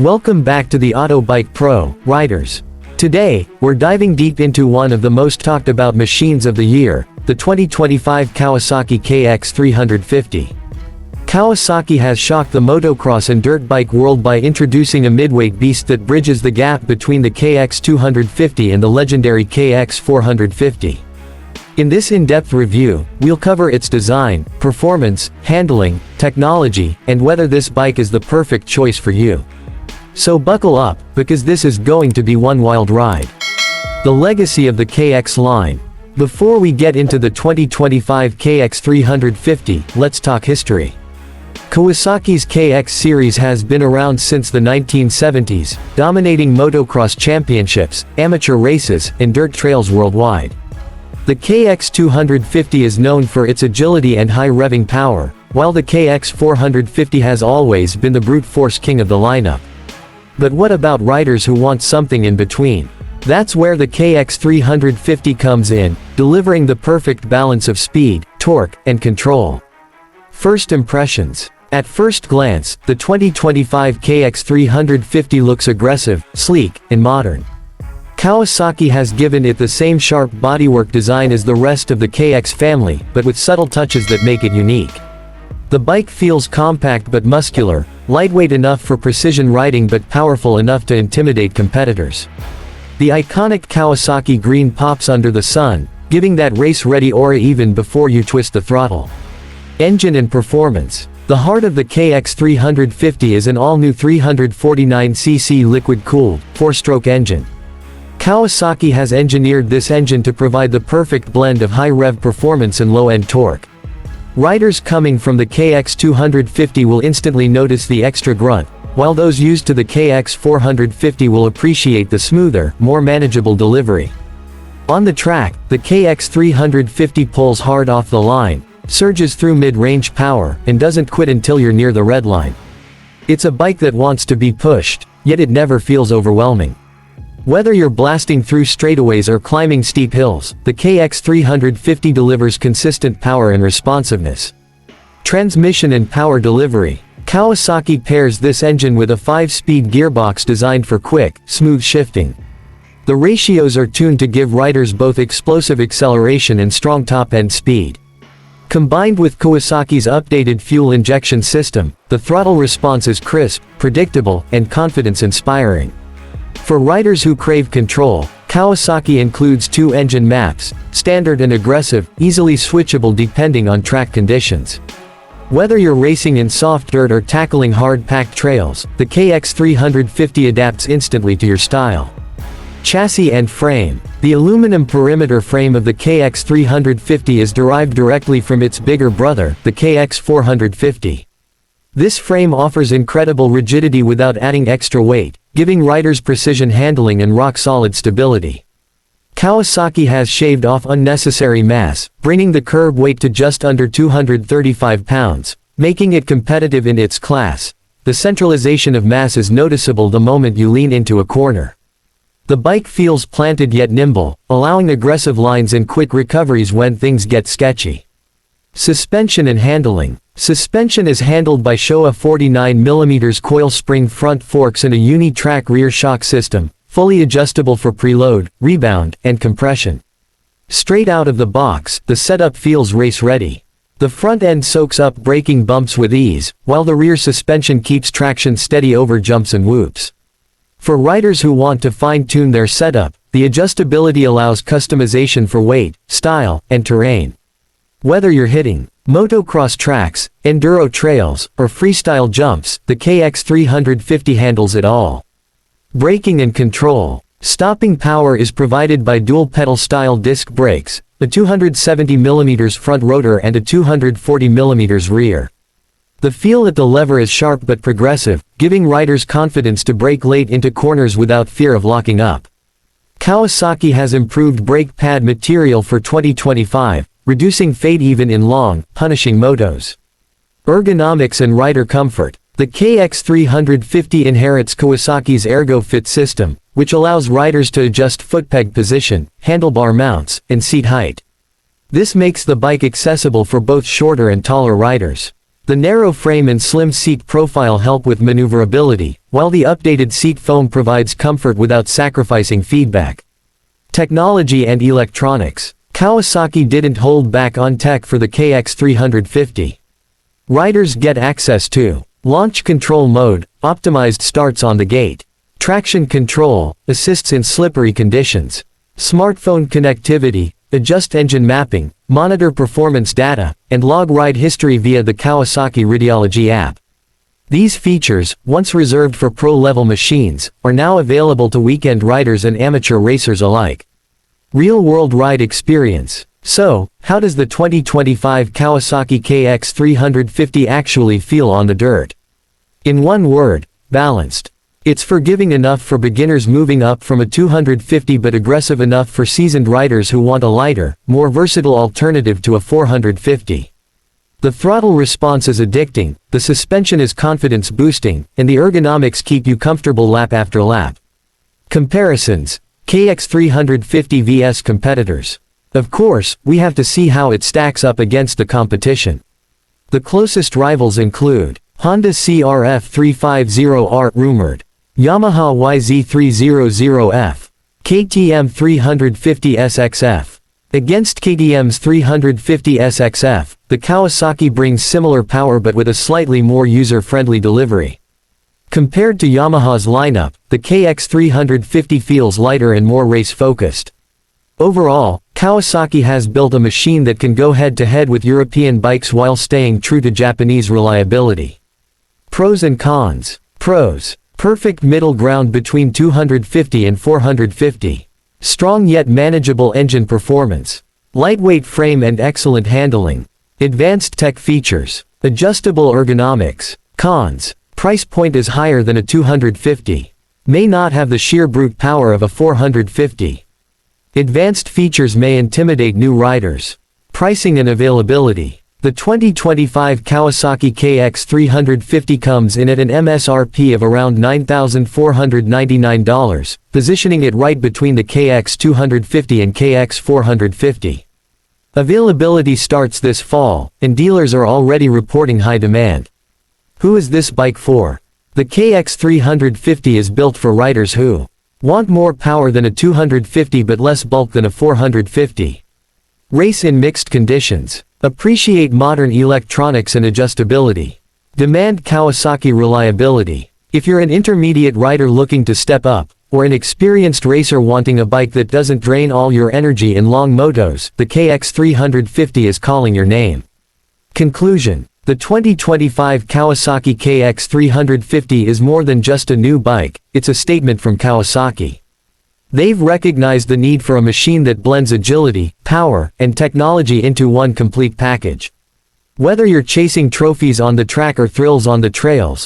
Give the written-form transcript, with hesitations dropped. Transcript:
Welcome back to the Auto Bike Pro, riders. Today, we're diving deep into one of the most talked about machines of the year, the 2025 Kawasaki KX 350. Kawasaki has shocked the motocross and dirt bike world by introducing a midweight beast that bridges the gap between the KX 250 and the legendary KX 450. In this in-depth review, we'll cover its design, performance, handling, technology, and whether this bike is the perfect choice for you. So buckle up, because this is going to be one wild ride. The legacy of the KX line. Before we get into the 2025 KX 350, let's talk history. Kawasaki's KX series has been around since the 1970s, dominating motocross championships, amateur races, and dirt trails worldwide. The KX 250 is known for its agility and high revving power, while the KX 450 has always been the brute force king of the lineup. But what about riders who want something in between? That's where the KX 350 comes in, delivering the perfect balance of speed, torque, and control. First impressions. At first glance, the 2025 KX 350 looks aggressive, sleek, and modern. Kawasaki has given it the same sharp bodywork design as the rest of the KX family, but with subtle touches that make it unique. The bike feels compact but muscular, lightweight enough for precision riding but powerful enough to intimidate competitors. The iconic Kawasaki green pops under the sun, giving that race-ready aura even before you twist the throttle. Engine and performance. The heart of the KX 350 is an all-new 349cc liquid-cooled, 4-stroke engine. Kawasaki has engineered this engine to provide the perfect blend of high-rev performance and low-end torque. Riders coming from the KX 250 will instantly notice the extra grunt, while those used to the KX 450 will appreciate the smoother, more manageable delivery. On the track, the KX 350 pulls hard off the line, surges through mid-range power, and doesn't quit until you're near the red line. It's a bike that wants to be pushed, yet it never feels overwhelming. Whether you're blasting through straightaways or climbing steep hills, the KX 350 delivers consistent power and responsiveness. Transmission and power delivery. Kawasaki pairs this engine with a 5-speed gearbox designed for quick, smooth shifting. The ratios are tuned to give riders both explosive acceleration and strong top-end speed. Combined with Kawasaki's updated fuel injection system, the throttle response is crisp, predictable, and confidence-inspiring. For riders who crave control, Kawasaki includes 2 engine maps, standard and aggressive, easily switchable depending on track conditions. Whether you're racing in soft dirt or tackling hard-packed trails, the KX 350 adapts instantly to your style. Chassis and frame. The aluminum perimeter frame of the KX 350 is derived directly from its bigger brother, the KX 450. This frame offers incredible rigidity without adding extra weight, giving riders precision handling and rock-solid stability. Kawasaki has shaved off unnecessary mass, bringing the curb weight to just under 235 pounds, making it competitive in its class. The centralization of mass is noticeable the moment you lean into a corner. The bike feels planted yet nimble, allowing aggressive lines and quick recoveries when things get sketchy. Suspension and handling. Suspension is handled by Showa 49mm coil spring front forks and a uni-track rear shock system, fully adjustable for preload, rebound, and compression. Straight out of the box, the setup feels race-ready. The front end soaks up braking bumps with ease, while the rear suspension keeps traction steady over jumps and whoops. For riders who want to fine-tune their setup, the adjustability allows customization for weight, style, and terrain. Whether you're hitting motocross tracks, enduro trails, or freestyle jumps, the KX 350 handles it all. Braking and control. Stopping power is provided by dual-pedal style disc brakes, a 270mm front rotor and a 240mm rear. The feel at the lever is sharp but progressive, giving riders confidence to brake late into corners without fear of locking up. Kawasaki has improved brake pad material for 2025, reducing fade even in long, punishing motos. Ergonomics and rider comfort. The KX 350 inherits Kawasaki's ErgoFit system, which allows riders to adjust footpeg position, handlebar mounts, and seat height. This makes the bike accessible for both shorter and taller riders. The narrow frame and slim seat profile help with maneuverability, while the updated seat foam provides comfort without sacrificing feedback. Technology and electronics. Kawasaki didn't hold back on tech for the KX 350. Riders get access to launch control mode, optimized starts on the gate. Traction control, assists in slippery conditions. Smartphone connectivity, adjust engine mapping, monitor performance data, and log ride history via the Kawasaki Radiology app. These features, once reserved for pro-level machines, are now available to weekend riders and amateur racers alike. Real-world ride experience. So, how does the 2025 Kawasaki KX 350 actually feel on the dirt? In one word, balanced. It's forgiving enough for beginners moving up from a 250 but aggressive enough for seasoned riders who want a lighter, more versatile alternative to a 450. The throttle response is addicting, the suspension is confidence boosting, and the ergonomics keep you comfortable lap after lap. Comparisons. KX 350 vs competitors. Of course, we have to see how it stacks up against the competition. The closest rivals include Honda CRF 350R rumored, Yamaha YZ300F, KTM 350SXF. Against KTM's 350SXF, the Kawasaki brings similar power but with a slightly more user-friendly delivery. Compared to Yamaha's lineup, the KX 350 feels lighter and more race-focused. Overall, Kawasaki has built a machine that can go head-to-head with European bikes while staying true to Japanese reliability. Pros and cons. Pros. Perfect middle ground between 250 and 450. Strong yet manageable engine performance. Lightweight frame and excellent handling. Advanced tech features. Adjustable ergonomics. Cons. Price point is higher than a 250. May not have the sheer brute power of a 450. Advanced features may intimidate new riders. Pricing and availability. The 2025 Kawasaki KX 350 comes in at an MSRP of around $9,499, positioning it right between the KX 250 and KX 450. Availability starts this fall, and dealers are already reporting high demand. Who is this bike for? The KX 350 is built for riders who want more power than a 250 but less bulk than a 450. Race in mixed conditions. Appreciate modern electronics and adjustability. Demand Kawasaki reliability. If you're an intermediate rider looking to step up, or an experienced racer wanting a bike that doesn't drain all your energy in long motos, the KX 350 is calling your name. Conclusion. The 2025 Kawasaki KX 350 is more than just a new bike, it's a statement from Kawasaki. They've recognized the need for a machine that blends agility, power, and technology into one complete package. Whether you're chasing trophies on the track or thrills on the trails,